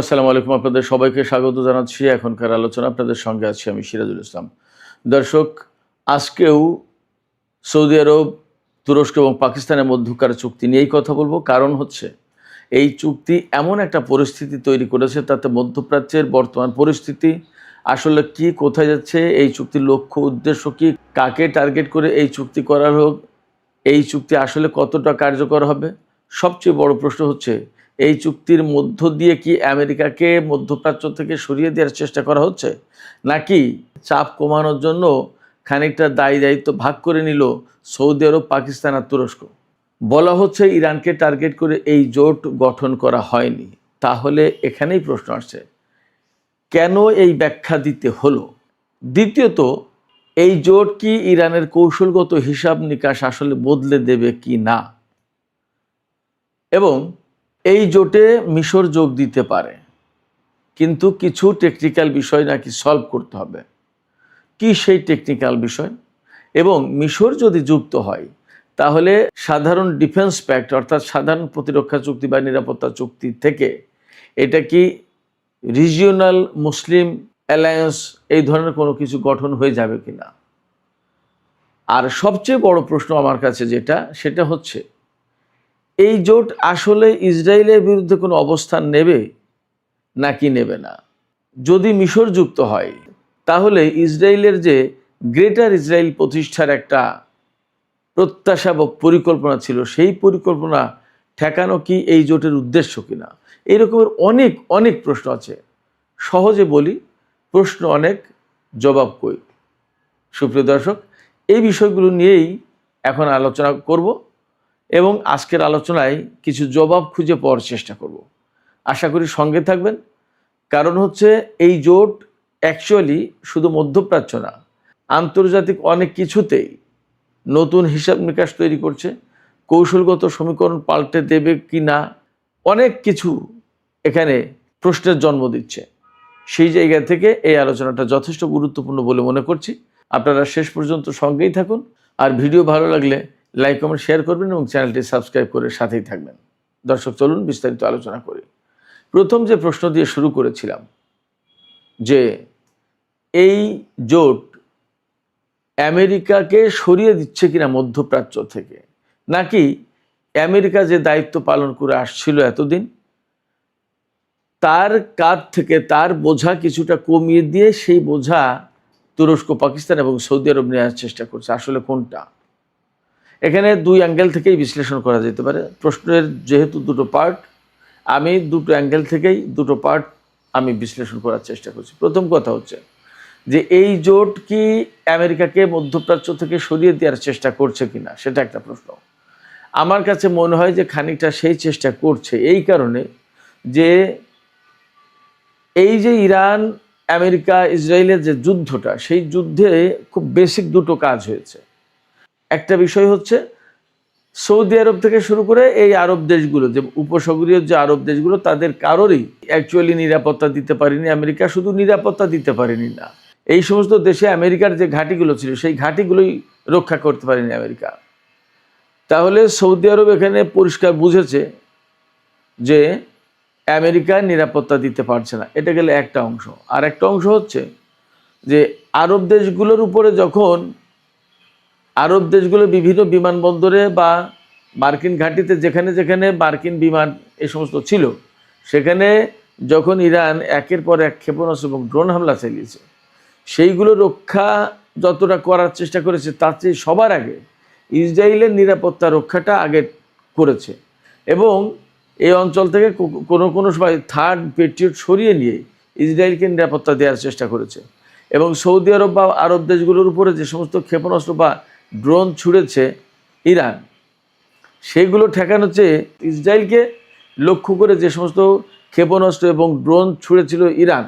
আসসালামু আলাইকুম, আপনাদের সবাইকে স্বাগত জানাচ্ছি। এখনকার আলোচনা আপনাদের সঙ্গে আছি আমি সিরাজুল ইসলাম। দর্শক, আজকেও সৌদি আরব, তুরস্ক এবং পাকিস্তানের মধ্যকার চুক্তি নিয়েই কথা বলবো। কারণ হচ্ছে এই চুক্তি এমন একটা পরিস্থিতি তৈরি করেছে, তাতে মধ্যপ্রাচ্যের বর্তমান পরিস্থিতি আসলে কি, কোথায় যাচ্ছে, এই চুক্তির লক্ষ্য উদ্দেশ্য কি, কাকে টার্গেট করে এই চুক্তি করা হোক, এই চুক্তি আসলে কতটা কার্যকর হবে। সবচেয়ে বড় প্রশ্ন হচ্ছে, এই চুক্তির মধ্য দিয়ে কি আমেরিকাকে মধ্যপ্রাচ্য থেকে সরিয়ে দেওয়ার চেষ্টা করা হচ্ছে, নাকি চাপ কমানোর জন্য খানিকটা দায়িত্ব ভাগ করে নিল সৌদি আরব, পাকিস্তান আর তুরস্ক। বলা হচ্ছে ইরানকে টার্গেট করে এই জোট গঠন করা হয়নি। তাহলে এখানেই প্রশ্ন আসছে, কেন এই ব্যাখ্যা দিতে হলো? দ্বিতীয়ত, এই জোট কি ইরানের কৌশলগত হিসাব নিকাশ আসলে বদলে দেবে কি না, এবং এই জোটে মিশর যোগ দিতে পারে, কিন্তু কিছু টেকনিক্যাল বিষয় নাকি সলভ করতে হবে। কি সেই টেকনিক্যাল বিষয়? এবং মিশর যদি যুক্ত হয়, তাহলে সাধারণ ডিফেন্স প্যাক্ট অর্থাৎ সাধারণ প্রতিরক্ষা চুক্তি বা নিরাপত্তা চুক্তি থেকে এটা কি রিজিওনাল মুসলিম অ্যালায়েন্স এই ধরনের কোনো কিছু গঠন হয়ে যাবে কিনা। আর সবচেয়ে বড় প্রশ্ন আমার কাছে সেটা হচ্ছে, এই জোট আসলে ইসরায়েলের বিরুদ্ধে কোনো অবস্থান নেবে নাকি নেবে না। যদি মিশর যুক্ত হয়, তাহলে ইসরায়েলের যে গ্রেটার ইসরায়েল প্রতিষ্ঠার একটা প্রত্যাশা বা পরিকল্পনা ছিল, সেই পরিকল্পনা ঠেকানো কি এই জোটের উদ্দেশ্য কিনা। এই রকমের অনেক অনেক প্রশ্ন আছে। সহজে বলি, প্রশ্ন অনেক, জবাব কই। সুপ্রিয় দর্শক, এই বিষয়গুলো নিয়েই এখন আলোচনা করব এবং আজকের আলোচনায় কিছু জবাব খুঁজে পাওয়ার চেষ্টা করব। আশা করি সঙ্গে থাকবেন। কারণ হচ্ছে, এই জোট অ্যাকচুয়ালি শুধু মধ্যপ্রাচ্য না, আন্তর্জাতিক অনেক কিছুতেই নতুন হিসাব নিকাশ তৈরি করছে। কৌশলগত সমীকরণ পাল্টে দেবে কি না, অনেক কিছু এখানে প্রশ্নের জন্ম দিচ্ছে। সেই জায়গা থেকে এই আলোচনাটা যথেষ্ট গুরুত্বপূর্ণ বলে মনে করছি। আপনারা শেষ পর্যন্ত সঙ্গেই থাকুন। আর ভিডিও ভালো লাগলে লাইক, কমেন্ট, শেয়ার করবেন এবং চ্যানেলটি সাবস্ক্রাইব করে সাথেই থাকবেন। দর্শক, চলুন বিস্তারিত আলোচনা করি। প্রথম যে প্রশ্ন দিয়ে শুরু করেছিলাম, যে এই জোট আমেরিকাকে সরিয়ে দিচ্ছে কিনা মধ্যপ্রাচ্য থেকে, নাকি আমেরিকা যে দায়িত্ব পালন করে আসছিল এতদিন, তার কাঁধ থেকে তার বোঝা কিছুটা কমিয়ে দিয়ে সেই বোঝা তুরস্ক, পাকিস্তান এবং সৌদি আরব নেওয়ার চেষ্টা করছে। আসলে কোনটা? এখানে দুই অ্যাঙ্গেল থেকেই বিশ্লেষণ করা যেতে পারে। প্রশ্নের যেহেতু দুটো পার্ট, আমি দুটো অ্যাঙ্গেল থেকেই দুটো পার্ট আমি বিশ্লেষণ করার চেষ্টা করছি। প্রথম কথা হচ্ছে যে, এই জোট কি আমেরিকাকে মধ্যপ্রাচ্য থেকে সরিয়ে দেওয়ার চেষ্টা করছে কিনা, সেটা একটা প্রশ্ন। আমার কাছে মনে হয় যে খানিকটা সেই চেষ্টা করছে। এই কারণে যে, এই যে ইরান, আমেরিকা, ইসরায়েলের যে যুদ্ধটা, সেই যুদ্ধে খুব বেসিক দুটো কাজ হয়েছে। একটা বিষয় হচ্ছে, সৌদি আরব থেকে শুরু করে এই আরব দেশগুলো, যে উপসাগরীয় যে আরব দেশগুলো, তাদের কারোরই অ্যাকচুয়ালি নিরাপত্তা দিতে পারেনি আমেরিকা। শুধু নিরাপত্তা দিতে পারেনি না, এই সমস্ত দেশে আমেরিকার যে ঘাঁটিগুলো ছিল, সেই ঘাঁটিগুলোই রক্ষা করতে পারেনি আমেরিকা। তাহলে সৌদি আরব এখানে পরিষ্কার বুঝেছে যে আমেরিকা নিরাপত্তা দিতে পারছে না। এটা গেলে একটা অংশ। আর একটা অংশ হচ্ছে যে, আরব দেশগুলোর উপরে যখন আরব দেশগুলো বিভিন্ন বিমানবন্দরে বা মার্কিন ঘাঁটিতে যেখানে যেখানে মার্কিন বিমান এই সমস্ত ছিল, সেখানে যখন ইরান একের পর এক ক্ষেপণাস্ত্র এবং ড্রোন হামলা চালিয়েছে, সেইগুলো রক্ষা যতটা করার চেষ্টা করেছে, তার চেয়ে সবার আগে ইসরায়েলের নিরাপত্তা রক্ষাটা আগে করেছে। এবং এই অঞ্চল থেকে কোনো কোনো সময় থার্ড পেট্রিয়ট সরিয়ে নিয়ে ইসরায়েলকে নিরাপত্তা দেওয়ার চেষ্টা করেছে। এবং সৌদি আরব বা আরব দেশগুলোর উপরে যে সমস্ত ক্ষেপণাস্ত্র বা ড্রোন ছুড়েছে ইরান, সেগুলো ঠেকানো চেয়ে ইসরায়েলকে লক্ষ্য করে যে সমস্ত ক্ষেপণাস্ত্র এবং ড্রোন ছুড়েছিল ইরান,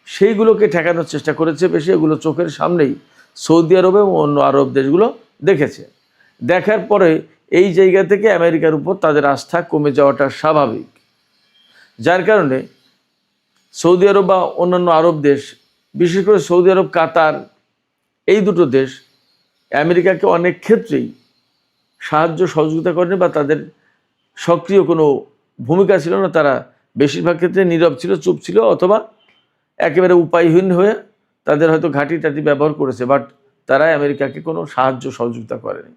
সেইগুলোকে ঠেকানোর চেষ্টা করেছে বেশি। এগুলো চোখের সামনেই সৌদি আরব এবং অন্য আরব দেশগুলো দেখেছে। দেখার পরে এই জায়গা থেকে আমেরিকার উপর তাদের আস্থা কমে যাওয়াটা স্বাভাবিক। যার কারণে সৌদি আরব বা অন্যান্য আরব দেশ, বিশেষ করে সৌদি আরব, কাতার, এই দুটো দেশ আমেরিকাকে অনেক ক্ষেত্রেই সাহায্য সহযোগিতা করেনি বা তাদের সক্রিয় কোনো ভূমিকা ছিল না। তারা বেশিরভাগ ক্ষেত্রে নীরব ছিল, চুপ ছিল, অথবা একেবারে উপায়হীন হয়ে তাদের হয়তো ঘাঁটি টাটি ব্যবহার করেছে, বাট তারা আমেরিকাকে কোনো সাহায্য সহযোগিতা করেনি।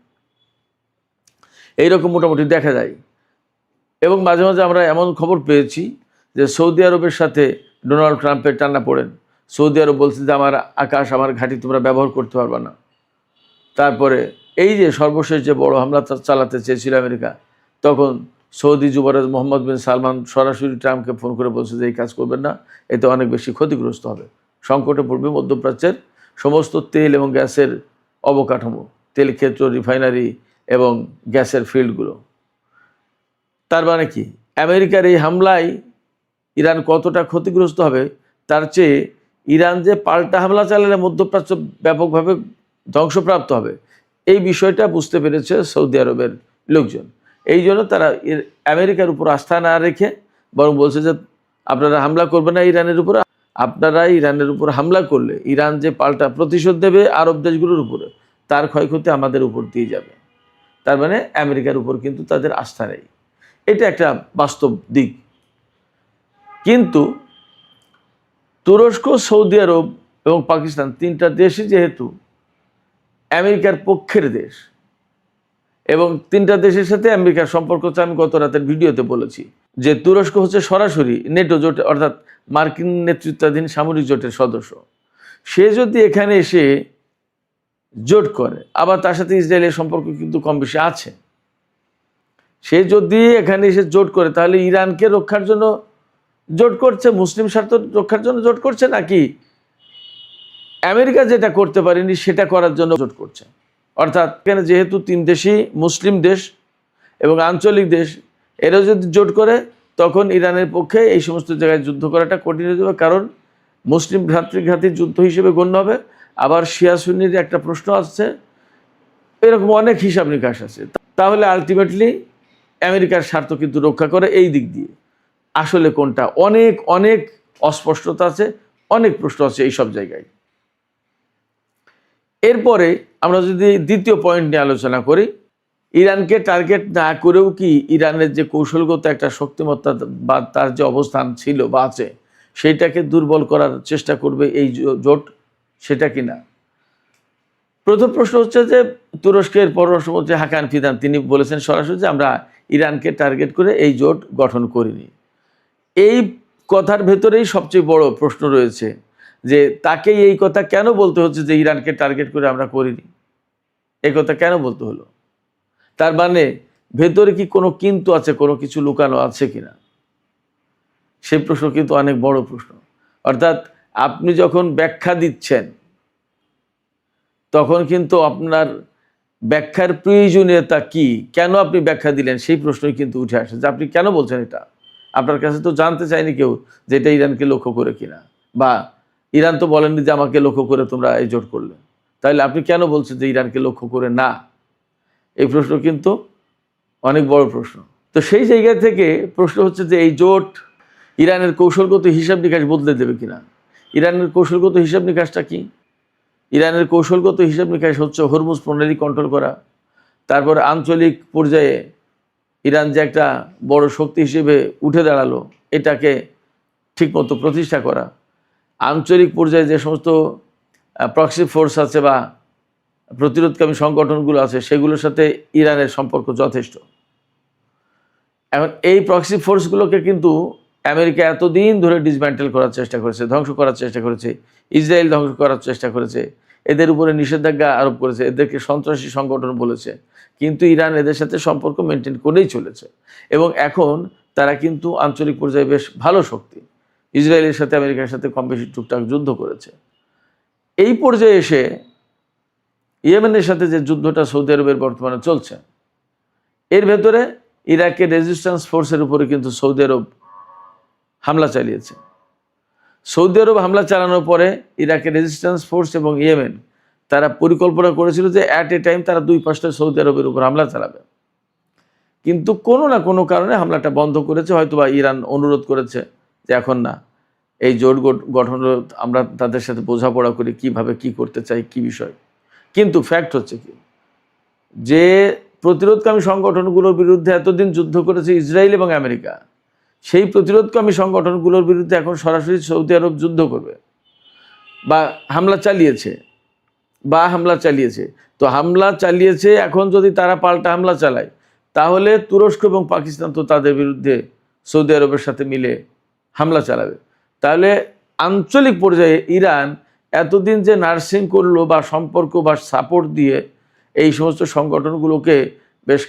এইরকম মোটামুটি দেখা যায়। এবং মাঝে মাঝে আমরা এমন খবর পেয়েছি যে সৌদি আরবের সাথে ডোনাল্ড ট্রাম্পের টানাপোড়েন। সৌদি আরব বলছে যে আমার আকাশ, আমার ঘাঁটি তোমরা ব্যবহার করতে পারবে না। তারপরে এই যে সর্বশেষ যে বড় হামলা চালাতে চেয়েছিল আমেরিকা, তখন সৌদি যুবরাজ মোহাম্মদ বিন সালমান সরাসরি ট্রাম্পকে ফোন করে বলছে যে এই কাজ করবেন না, এতে অনেক বেশি ক্ষতিগ্রস্ত হবে, সংকটে পড়বে মধ্যপ্রাচ্যের সমস্ত তেল এবং গ্যাসের অবকাঠামো, তেল ক্ষেত্র, রিফাইনারি এবং গ্যাসের ফিল্ডগুলো। তার মানে কি, আমেরিকার এই হামলায় ইরান কতটা ক্ষতিগ্রস্ত হবে, তার চেয়ে ইরান যে পাল্টা হামলা চালালে মধ্যপ্রাচ্য ব্যাপকভাবে ধ্বংসপ্রাপ্ত হবে, এই বিষয়টা বুঝতে পেরেছে সৌদি আরবের লোকজন। এই জন্য তারা আমেরিকার উপর আস্থা না রেখে বরং বলছে যে আপনারা হামলা করবেন না ইরানের উপর, আপনারা ইরানের উপর হামলা করলে ইরান যে পাল্টা প্রতিশোধ দেবে আরব দেশগুলোর উপরে, তার ক্ষয়ক্ষতি আমাদের উপর দিয়ে যাবে। তার মানে আমেরিকার উপর কিন্তু তাদের আস্থা নেই, এটা একটা বাস্তব দিক। কিন্তু তুরস্ক, সৌদি আরব এবং পাকিস্তান, তিনটা দেশই যেহেতু আমেরিকার পক্ষের দেশ, এবং তিনটা দেশের সাথে আমেরিকার সম্পর্ক হচ্ছে, আমি গত রাতের ভিডিওতে বলেছি যে তুরস্ক হচ্ছে সরাসরি নেটো জোটে অর্থাৎ মার্কিন নেতৃত্বাধীন সামরিক জোটের সদস্য। সে যদি এখানে এসে জোট করে, আবার তার সাথে ইসরায়েলের সম্পর্ক কিন্তু কম বেশি আছে, সে যদি এখানে এসে জোট করে তাহলে ইরানকে রক্ষার জন্য জোট করছে, মুসলিম স্বার্থ রক্ষার জন্য জোট করছে, নাকি আমেরিকা যেটা করতে পারেনি সেটা করার জন্য জোট করছে? অর্থাৎ এখানে যেহেতু তিন দেশই মুসলিম দেশ এবং আঞ্চলিক দেশ, এরা যদি জোট করে তখন ইরানের পক্ষে এই সমস্ত জায়গায় যুদ্ধ করাটা কঠিন হয়ে যাবে, কারণ মুসলিম ভ্রাতৃঘাতী যুদ্ধ হিসেবে গণ্য হবে। আবার শিয়া সুন্নির একটা প্রশ্ন আসছে, এরকম অনেক হিসাব নিকাশ আছে। তাহলে আলটিমেটলি আমেরিকার স্বার্থ কিন্তু রক্ষা করে এই দিক দিয়ে। আসলে কোনটা, অনেক অনেক অস্পষ্টতা আছে, অনেক প্রশ্ন আছে এই সব জায়গায়। এরপরে আমরা যদি দ্বিতীয় পয়েন্ট নিয়ে আলোচনা করি, ইরানকে টার্গেট না করেও কি ইরানের যে কৌশলগত একটা শক্তিমত্তা বা তার যে অবস্থান ছিল বা আছে, সেইটাকে দুর্বল করার চেষ্টা করবে এই জোট, সেটা কি না? প্রথম প্রশ্ন হচ্ছে যে তুরস্কের পররাষ্ট্রমন্ত্রী হাকান ফিদান তিনি বলেছেন সরাসরি যে আমরা ইরানকে টার্গেট করে এই জোট গঠন করিনি। এই কথার ভেতরেই সবচেয়ে বড় প্রশ্ন রয়েছে যে তাকে এই কথা কেন বলতে হচ্ছে যে ইরানকে টার্গেট করে আমরা করিনি, এই কথা কেন বলতে হলো? তার মানে ভেতরে কি কোনো কিন্তু আছে, কোনো কিছু লুকানো আছে কিনা, সেই প্রশ্ন কিন্তু অনেক বড় প্রশ্ন। অর্থাৎ আপনি যখন ব্যাখ্যা দিচ্ছেন তখন কিন্তু আপনার ব্যাখ্যার প্রয়োজনীয়তা কি, কেন আপনি ব্যাখ্যা দিলেন, সেই প্রশ্নই কিন্তু উঠে আসে যে আপনি কেন বলছেন এটা। আপনার কাছে তো জানতে চাইনি কেউ যে এটা ইরানকে লক্ষ্য করে কিনা, বা ইরান তো বলেননি যে আমাকে লক্ষ্য করে তোমরা এই জোট করলে, তাহলে আপনি কেন বলছেন যে ইরানকে লক্ষ্য করে না? এই প্রশ্ন কিন্তু অনেক বড় প্রশ্ন। তো সেই জায়গা থেকে প্রশ্ন হচ্ছে যে এই জোট ইরানের কৌশলগত হিসাব নিকাশ বদলে দেবে কিনা। ইরানের কৌশলগত হিসাব নিকাশটা কি? ইরানের কৌশলগত হিসাব নিকাশ হচ্ছে হরমুজ প্রণালী কন্ট্রোল করা, তারপর আঞ্চলিক পর্যায়ে ইরান যে একটা বড় শক্তি হিসেবে উঠে দাঁড়ালো এটাকে ঠিকমতো প্রতিষ্ঠা করা, আঞ্চলিক পর্যায়ে যে সমস্ত প্রক্সি ফোর্স আছে বা প্রতিরোধকামী সংগঠনগুলো আছে সেগুলোর সাথে ইরানের সম্পর্ক যথেষ্ট। এখন এই প্রক্সি ফোর্সগুলোকে কিন্তু আমেরিকা এতদিন ধরে ডিসম্যান্টেল করার চেষ্টা করেছে, ধ্বংস করার চেষ্টা করেছে, ইসরায়েল ধ্বংস করার চেষ্টা করেছে, এদের উপরে নিষেধাজ্ঞা আরোপ করেছে, এদেরকে সন্ত্রাসী সংগঠন বলেছে, কিন্তু ইরান এদের সাথে সম্পর্ক মেনটেন করেই চলেছে। এবং এখন তারা কিন্তু আঞ্চলিক পর্যায়ে বেশ ভালো শক্তি, ইসরায়েলের সাথে আমেরিকার সাথে কম বেশি টুকটাক যুদ্ধ করেছে। এই পর্যায়ে এসে ইয়েমেনের সাথে যে যুদ্ধটা সৌদি আরবের বর্তমানে চলছে, এর ভেতরে ইরাকের রেজিস্ট্যান্স ফোর্সের উপরে কিন্তু সৌদি আরব হামলা চালিয়েছে। সৌদি আরব হামলা চালানোর পরে ইরাকের রেজিস্ট্যান্স ফোর্স এবং ইয়েমেন তারা পরিকল্পনা করেছিল যে অ্যাট এ টাইম তারা দুই পাশটা সৌদি আরবের উপর হামলা চালাবে, কিন্তু কোনো না কোনো কারণে হামলাটা বন্ধ করেছে। হয়তোবা ইরান অনুরোধ করেছে যে এখন না, এই জোট গঠন আমরা তাদের সাথে বোঝাপড়া করি কিভাবে কি করতে চাই, কি বিষয়। কিন্তু ফ্যাক্ট হচ্ছে কি, যে প্রতিরোধকামী সংগঠনগুলোর বিরুদ্ধে এতদিন যুদ্ধ করেছে ইসরায়েল এবং আমেরিকা, সেই প্রতিরোধকামী সংগঠনগুলোর বিরুদ্ধে এখন সরাসরি সৌদি আরব যুদ্ধ করবে বা হামলা চালিয়েছে। তো হামলা চালিয়েছে, এখন যদি তারা পাল্টা হামলা চালায় তাহলে তুরস্ক এবং পাকিস্তান তো তাদের বিরুদ্ধে সৌদি আরবের সাথে মিলে হামলা চালাবে। তাহলে আঞ্চলিক পর্যায়ে ইরান এতদিন যে নার্সিং করলো বা সম্পর্ক বা সাপোর্ট দিয়ে এই সমস্ত সংগঠনগুলোকে বেশ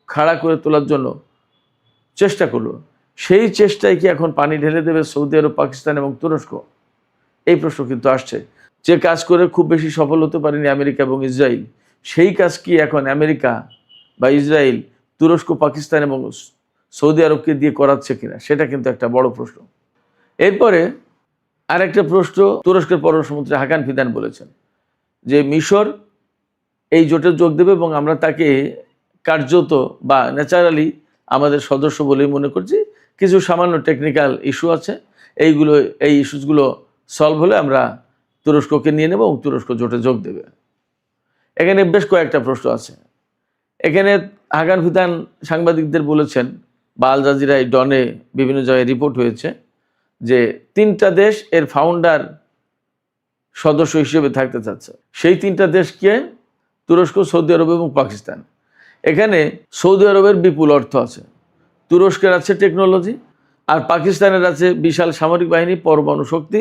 খাড়া করে তোলার জন্য চেষ্টা করলো, সেই চেষ্টায় কি এখন পানি ঢেলে দেবে সৌদি আরব, পাকিস্তান এবং তুরস্ক? এই প্রশ্ন কিন্তু আসছে। যে কাজ করে খুব বেশি সফল হতে পারেনি আমেরিকা এবং ইসরায়েল, সেই কাজ কি এখন আমেরিকা বা ইসরায়েল তুরস্ক, পাকিস্তান এবং সৌদি আরবকে দিয়ে করাচ্ছে কিনা, সেটা কিন্তু একটা বড় প্রশ্ন। এরপরে আরেকটা প্রশ্ন, তুরস্কের পররাষ্ট্রমন্ত্রী হাকান ফিদান বলেছেন যে মিশর এই জোটে যোগ দেবে এবং আমরা তাকে কার্যত বা ন্যাচারালি আমাদের সদস্য বলেই মনে করছি। কিছু সামান্য টেকনিক্যাল ইস্যু আছে, এই ইস্যুসগুলো সলভ হলে আমরা তুরস্ককে নিয়ে নেব এবং তুরস্ক জোটে যোগ দেবে। এখানে বেশ কয়েকটা প্রশ্ন আছে। এখানে হাকান ফিদান সাংবাদিকদের বলেছেন, বা আল জাজিরায়, ডনে, বিভিন্ন জায়গায় রিপোর্ট হয়েছে যে 3টা দেশ এর ফাউন্ডার সদস্য হিসেবে থাকতে চাচ্ছে। সেই 3টা দেশ কে? তুরস্ক, সৌদি আরব এবং পাকিস্তান। এখানে সৌদি আরবের বিপুল অর্থ আছে, তুরস্কের আছে টেকনোলজি, আর পাকিস্তানের আছে বিশাল সামরিক বাহিনী, পরমাণু শক্তি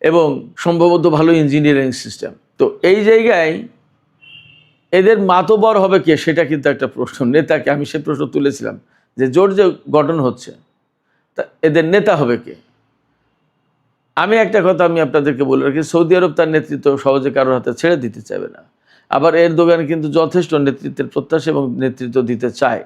এবং সম্ভবত ভালো ইঞ্জিনিয়ারিং সিস্টেম। তো এই জায়গায় এদের মাতবর হবে কে, সেটা কিন্তু একটা প্রশ্ন। নেতাকে, আমি সে প্রশ্ন তুলেছিলাম যে জোট যে গঠন হচ্ছে তা এদের নেতা হবে কে? আমি একটা কথা আমি আপনাদেরকে বলে রাখি, সৌদি আরব তার নেতৃত্ব সহজে কারোর হাতে ছেড়ে দিতে চাইবে না। আবার এরদোগান কিন্তু যথেষ্ট নেতৃত্বের প্রত্যাশা এবং নেতৃত্ব দিতে চায়,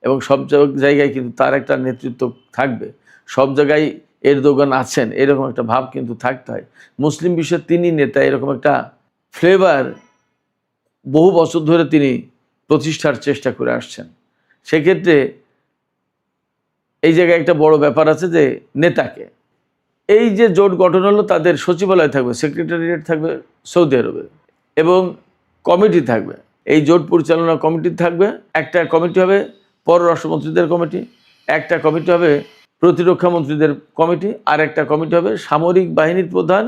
এবং সব জায়গায় কিন্তু তার একটা নেতৃত্ব থাকবে। সব জায়গায় এরদোগান আছেন এরকম একটা ভাব কিন্তু থাকতে হয়। মুসলিম বিশ্বের তিনি নেতা, এরকম একটা ফ্লেভার বহু বছর ধরে তিনি প্রতিষ্ঠার চেষ্টা করে আসছেন। সেক্ষেত্রে এই জায়গায় একটা বড় ব্যাপার আছে যে নেতাকে। এই যে জোট গঠন হলো, তাদের সচিবালয় থাকবে, সেক্রেটারিয়েট থাকবে সৌদি আরবে, এবং কমিটি থাকবে। এই জোট পরিচালনা কমিটি থাকবে। একটা কমিটি হবে পররাষ্ট্রমন্ত্রীদের কমিটি, একটা কমিটি হবে প্রতিরক্ষা মন্ত্রীদের কমিটি, আর একটা কমিটি হবে সামরিক বাহিনীর প্রধান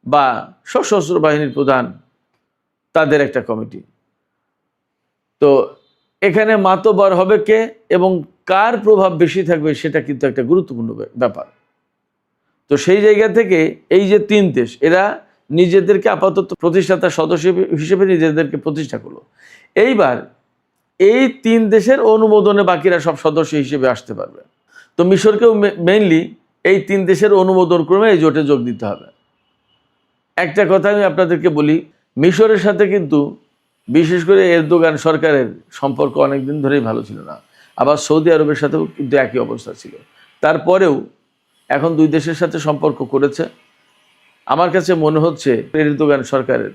বা সশস্ত্র বাহিনীর প্রধান, তাদের একটা কমিটি। তো এখানে মাতবার হবে কে এবং কার প্রভাব বেশি থাকবে, সেটা কিন্তু একটা গুরুত্বপূর্ণ ব্যাপার। তো সেই জায়গা থেকে এই যে 3 দেশ, এরা নিজেদেরকে আপাতত প্রতিষ্ঠাতা সদস্য হিসেবে নিজেদেরকে প্রতিষ্ঠা করলো। এইবার এই 3 দেশের অনুমোদনে বাকিরা সব সদস্য হিসেবে আসতে পারবে। তো মিশরকেও মেইনলি এই 3 দেশের অনুমোদন ক্রমে এই জোটে যোগ দিতে হবে। একটা কথা আমি আপনাদেরকে বলি, মিশরের সাথে কিন্তু বিশেষ করে এরদোগান সরকারের সম্পর্ক অনেকদিন ধরেই ভালো ছিল না। আবার সৌদি আরবের সাথেও কিন্তু একই অবস্থা ছিল। তারপরেও এখন 2 দেশের সাথে সম্পর্ক করেছে। আমার কাছে মনে হচ্ছে এরদোগান সরকারের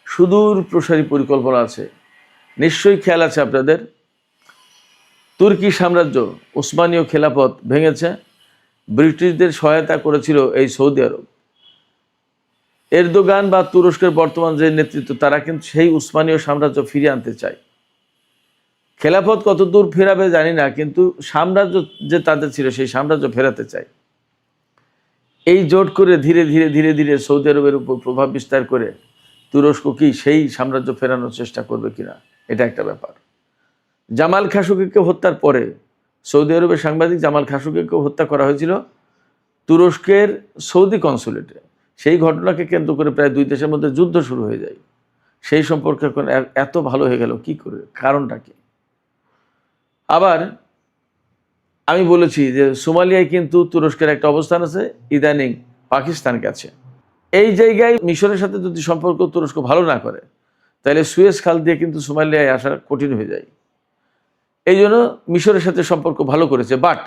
সুদূর প্রসারী পরিকল্পনা আছে। নিশ্চয়ই খেয়াল আছে আপনাদের, তুর্কি সাম্রাজ্য, উসমানীয় খেলাফত ভেঙেছে, ব্রিটিশদের সহায়তা করেছিল এই সৌদি আরব। এরদোগান বা তুরস্কের বর্তমান যে নেতৃত্ব, তারা কিন্তু সেই উসমানীয় সাম্রাজ্য ফিরিয়ে আনতে চায়। খেলাফত কত দূর ফেরাবে জানি না, কিন্তু সাম্রাজ্য যে তাদের ছিল সেই সাম্রাজ্য ফেরাতে চায়। এই জোট করে ধীরে ধীরে ধীরে ধীরে সৌদি আরবের উপর প্রভাব বিস্তার করে তুরস্ক কি সেই সাম্রাজ্য ফেরানোর চেষ্টা করবে কিনা, এটা একটা ব্যাপার। জামাল খাশোগিকে হত্যার পরে সৌদি আরবের সাংবাদিক জামাল খাশোগিকে হত্যা করা হয়েছিল তুরস্কের সৌদি কনসুলেটে। সেই ঘটনাকে কেন্দ্র করে প্রায় 2 দেশের মধ্যে যুদ্ধ শুরু হয়ে যায়। সেই সম্পর্কে এখন এত ভালো হয়ে গেল কি করে, কারণটা কি? আবার আমি বলেছি যে সোমালিয়ায় কিন্তু তুরস্কের একটা অবস্থান আছে, ইদানিং পাকিস্তান কাছে। এই জায়গায় মিশরের সাথে যদি সম্পর্ক তুরস্ক ভালো না করে, তাহলে সুয়েজ খাল দিয়ে কিন্তু সোমালিয়ায় আসা কঠিন হয়ে যায়। এই জন্য মিশরের সাথে সম্পর্ক ভালো করেছে, বাট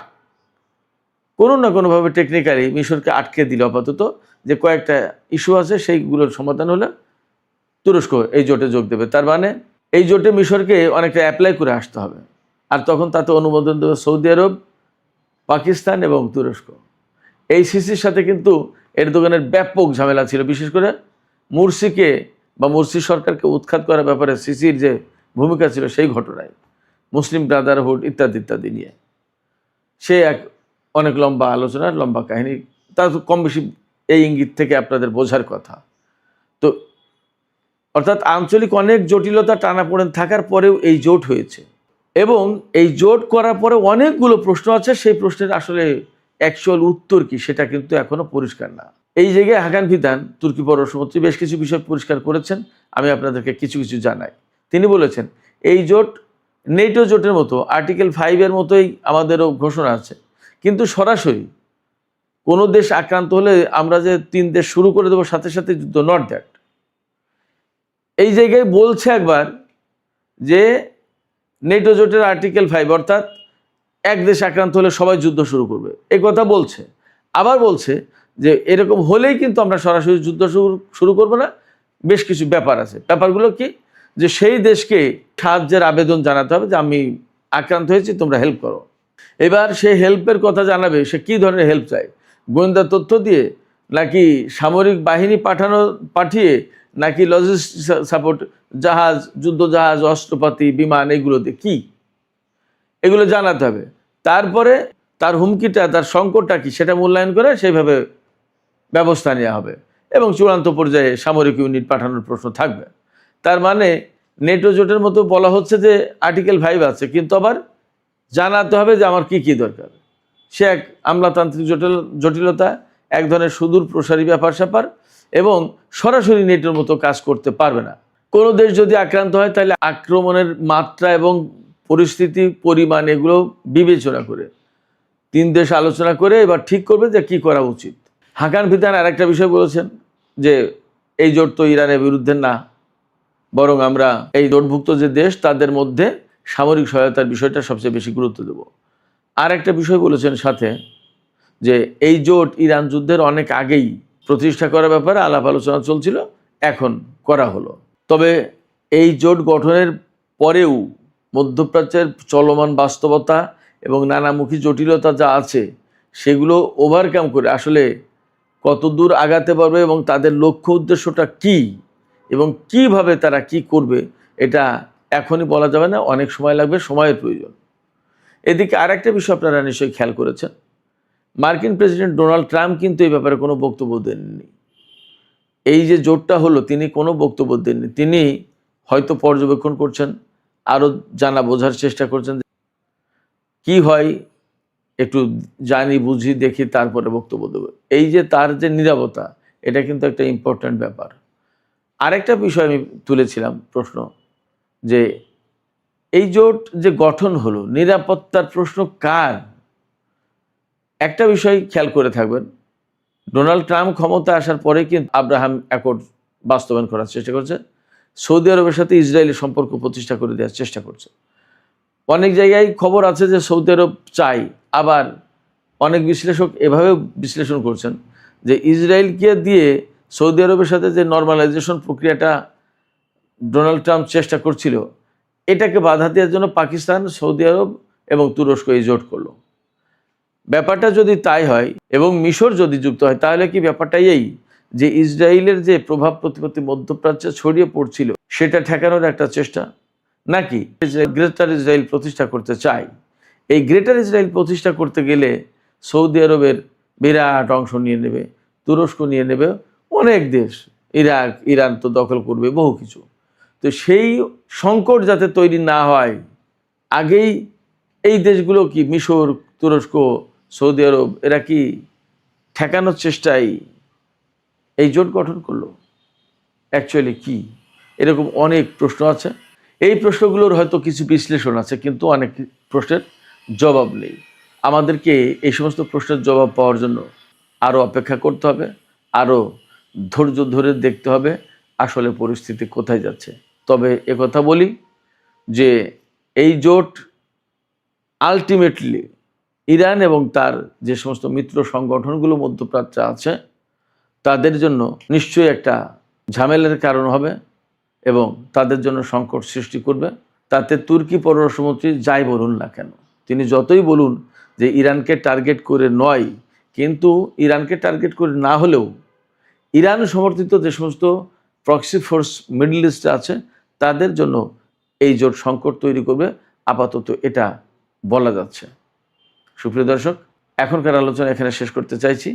কোনো না কোনোভাবে টেকনিক্যালি মিশরকে আটকে দিল আপাতত, যে কয়েকটা ইস্যু আছে সেইগুলোর সমাধান হলে তুরস্ক এই জোটে যোগ দেবে। তার মানে এই জোটে মিশরকে অনেকটা অ্যাপ্লাই করে আসতে হবে, আর তখন তাতে অনুমোদন দেবে সৌদি আরব, পাকিস্তান এবং তুরস্ক। এই সিসির সাথে কিন্তু এরদোগানের ব্যাপক ঝামেলা ছিল, বিশেষ করে মুরসিকে বা মুরসি সরকারকে উৎখাত করার ব্যাপারে সিসির যে ভূমিকা ছিল সেই ঘটনায়, মুসলিম ব্রাদারহুড ইত্যাদি ইত্যাদি নিয়ে সে এক অনেক লম্বা আলোচনা, লম্বা কাহিনী, তা তো কম বেশি এই ইঙ্গিত থেকে আপনাদের বোঝার কথা। তো অর্থাৎ আঞ্চলিক অনেক জটিলতা টানাপোড়েন থাকার পরেও এই জোট হয়েছে, এবং এই জোট করার পরে অনেকগুলো প্রশ্ন আছে। সেই প্রশ্নের আসলে অ্যাকচুয়াল উত্তর কি সেটা কিন্তু এখনো পরিষ্কার না। এই জায়গায় হাকান ফিদান তুর্কি পররাষ্ট্রমন্ত্রী বেশ কিছু বিষয় পরিষ্কার করেছেন, আমি আপনাদেরকে কিছু কিছু জানাই। তিনি বলেছেন এই জোট নেটো জোটের মতো আর্টিকেল 5-এর মতোই আমাদেরও ঘোষণা আছে, কিন্তু সরাসরি কোনো দেশ আক্রান্ত হলে আমরা যে 3 দেশ শুরু করে দেবো সাথে সাথে যুদ্ধ, নট দ্যাট। এই জায়গায় বলছে একবার যে নেটো জোটের আর্টিকেল 5 অর্থাৎ এক দেশ আক্রান্ত হলে সবাই যুদ্ধ শুরু করবে, এই কথা বলছে। আবার বলছে যে এরকম হলেই কিন্তু আমরা সরাসরি যুদ্ধ শুরু করব না, বেশ কিছু ব্যাপার আছে। ব্যাপারগুলো কি, যে সেই দেশকে সাহায্যের আবেদন জানাতে হবে যে আমি আক্রান্ত হয়েছি, তোমরা হেল্প করো। এবার সে হেল্পের কথা জানাবে, সে কী ধরনের হেল্প চায়, গোয়েন্দা তথ্য দিয়ে, নাকি সামরিক বাহিনী পাঠিয়ে, নাকি লজিস্টিক সাপোর্ট, জাহাজ, যুদ্ধ জাহাজ, অস্ত্রপাতি, বিমান, এগুলো দিয়ে কী, এগুলো জানাতে হবে। তারপরে তার হুমকিটা, তার সংকটটা কি সেটা মূল্যায়ন করে সেইভাবে ব্যবস্থা নেওয়া হবে, এবং চূড়ান্ত পর্যায়ে সামরিক ইউনিট পাঠানোর প্রশ্ন থাকবে। তার মানে নেটো জোটের মতো বলা হচ্ছে যে আর্টিকেল 5 আছে, কিন্তু আবার জানাতে হবে যে আমার কি কি দরকার। সে এক আমলাতান্ত্রিক জটিলতা, এক ধরনের সুদূর প্রসারী ব্যাপার স্যাপার, এবং সরাসরি নেটোর মতো কাজ করতে পারবে না। কোনো দেশ যদি আক্রান্ত হয় তাহলে আক্রমণের মাত্রা এবং পরিস্থিতি, পরিমাণ, এগুলো বিবেচনা করে 3 দেশ আলোচনা করে এবার ঠিক করবে যে কি করা উচিত। হাকান ফিদান আরেকটা বিষয় বলেছেন যে এই জোট তো ইরানের বিরুদ্ধে না, বরং আমরা এই জোটভুক্ত যে দেশ তাদের মধ্যে সামরিক সহায়তার বিষয়টা সবচেয়ে বেশি গুরুত্ব দেব। আর একটা বিষয় বলেছেন সাথে, যে এই জোট ইরান যুদ্ধের অনেক আগেই প্রতিষ্ঠা করার ব্যাপারে আলাপ আলোচনা চলছিল, এখন করা হলো। তবে এই জোট গঠনের পরেও মধ্যপ্রাচ্যের চলমান বাস্তবতা এবং নানামুখী জটিলতা যা আছে সেগুলো ওভারকাম করে আসলে কত দূর আগাতে পারবে এবং তাদের লক্ষ্য উদ্দেশ্যটা কি এবং কিভাবে তারা কি করবে, এটা এখনই বলা যাবে না, অনেক সময় লাগবে, সময়ের প্রয়োজন। এদিকে আরেকটা বিষয় আপনারা নিশ্চয়ই খেয়াল করেছেন, মার্কিন প্রেসিডেন্ট ডোনাল্ড ট্রাম্প কিন্তু এই ব্যাপারে কোনো বক্তব্য দেননি। এই যে জোটটা হলো, তিনি কোনো বক্তব্য দেননি। তিনি হয়তো পর্যবেক্ষণ করছেন, আরও জানা বোঝার চেষ্টা করছেন কি হয়, একটু জানি বুঝি দেখি তারপরে বক্তব্য দেবো। এই যে তার যে নীরবতা, এটা কিন্তু একটা ইম্পর্ট্যান্ট ব্যাপার। আরেকটা বিষয় আমি তুলেছিলাম প্রশ্ন, যে এই জোট যে গঠন হলো, নিরাপত্তার প্রশ্ন কার? একটা বিষয় খেয়াল করে থাকবেন, ডোনাল্ড ট্রাম্প ক্ষমতা আসার পরে কিন্তু আব্রাহাম অ্যাকর্ড বাস্তবায়ন করার চেষ্টা করছে, সৌদি আরবের সাথে ইসরায়েলের সম্পর্ক প্রতিষ্ঠা করে দেওয়ার চেষ্টা করছে। অনেক জায়গায় খবর আছে যে সৌদি আরব চাই, আবার অনেক বিশ্লেষক এভাবে বিশ্লেষণ করছেন যে ইসরায়েলকে দিয়ে সৌদি আরবের সাথে যে নর্মালাইজেশন প্রক্রিয়াটা ডোনাল্ড ট্রাম্প চেষ্টা করছিল, এটাকে বাধা দেওয়ার জন্য পাকিস্তান, সৌদি আরব এবং তুরস্ক এই জোট করলো। ব্যাপারটা যদি তাই হয় এবং মিশর যদি যুক্ত হয়, তাহলে কি ব্যাপারটা এই যে ইসরায়েলের যে প্রভাব প্রতিপত্তি মধ্যপ্রাচ্যে ছড়িয়ে পড়ছিল সেটা ঠেকানোর একটা চেষ্টা, নাকি গ্রেটার ইসরায়েল প্রতিষ্ঠা করতে চায়? এই গ্রেটার ইসরায়েল প্রতিষ্ঠা করতে গেলে সৌদি আরবের বিরাট অংশ নিয়ে নেবে, তুরস্ক নিয়ে নেবে, অনেক দেশ, ইরাক, ইরান তো দখল করবে, বহু কিছু। তো সেই সংকট যাতে তৈরি না হয়, আগেই এই দেশগুলো কি, মিশর, তুরস্ক, সৌদি আরব, এরা কি ঠেকানোর চেষ্টায় এই জোট গঠন করলো? অ্যাকচুয়ালি কি? এরকম অনেক প্রশ্ন আছে। এই প্রশ্নগুলোর হয়তো কিছু বিশ্লেষণ আছে, কিন্তু অনেক প্রশ্নের জবাব নেই। আমাদেরকে এই সমস্ত প্রশ্নের জবাব পাওয়ার জন্য আরও অপেক্ষা করতে হবে, আরও ধৈর্য ধরে দেখতে হবে আসলে পরিস্থিতি কোথায় যাচ্ছে। তবে একথা বলি যে এই জোট আলটিমেটলি ইরান এবং তার যে সমস্ত মিত্র সংগঠনগুলো মধ্যপ্রাচ্যে আছে তাদের জন্য নিশ্চয়ই একটা ঝামেলার কারণ হবে এবং তাদের জন্য সংকট সৃষ্টি করবে। তাতে তুর্কি পররাষ্ট্রমন্ত্রী যাই বলুন না কেন, তিনি যতই বলুন যে ইরানকে টার্গেট করে নয়, কিন্তু ইরানকে টার্গেট করে না হলেও ইরান সমর্থিত যে সমস্ত প্রক্সি ফোর্স মিডল ইস্টে আছে তাদের জন্য এই জোট সংকট তৈরি করবে, আপাতত এটা বলা যাচ্ছে। সুপ্রিয় দর্শক, এখনকার আলোচনা এখানে শেষ করতে চাইছি।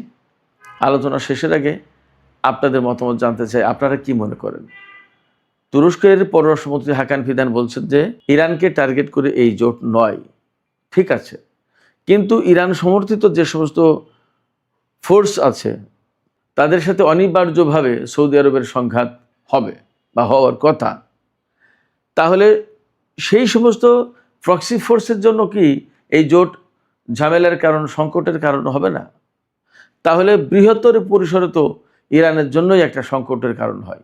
আলোচনা শেষের আগে আপনাদের মতামত জানতে চাই, আপনারা কি মনে করেন? তুরস্কের পররাষ্ট্রমন্ত্রী হাকান ফিদান বলছেন যে ইরানকে টার্গেট করে এই জোট নয়, ঠিক আছে, কিন্তু ইরান সমর্থিত যে সমস্ত ফোর্স আছে তাদের সাথে অনিবার্যভাবে সৌদি আরবের সংঘাত হবে বা হওয়ার কথা। তাহলে সেই সমস্ত প্রক্সি ফোর্সের জন্য কি এই জোট ঝামেলার কারণ, সংকটের কারণ হবে না? তাহলে বৃহত্তর পরিসরে তো ইরানের জন্যই একটা সংকটের কারণ হয়।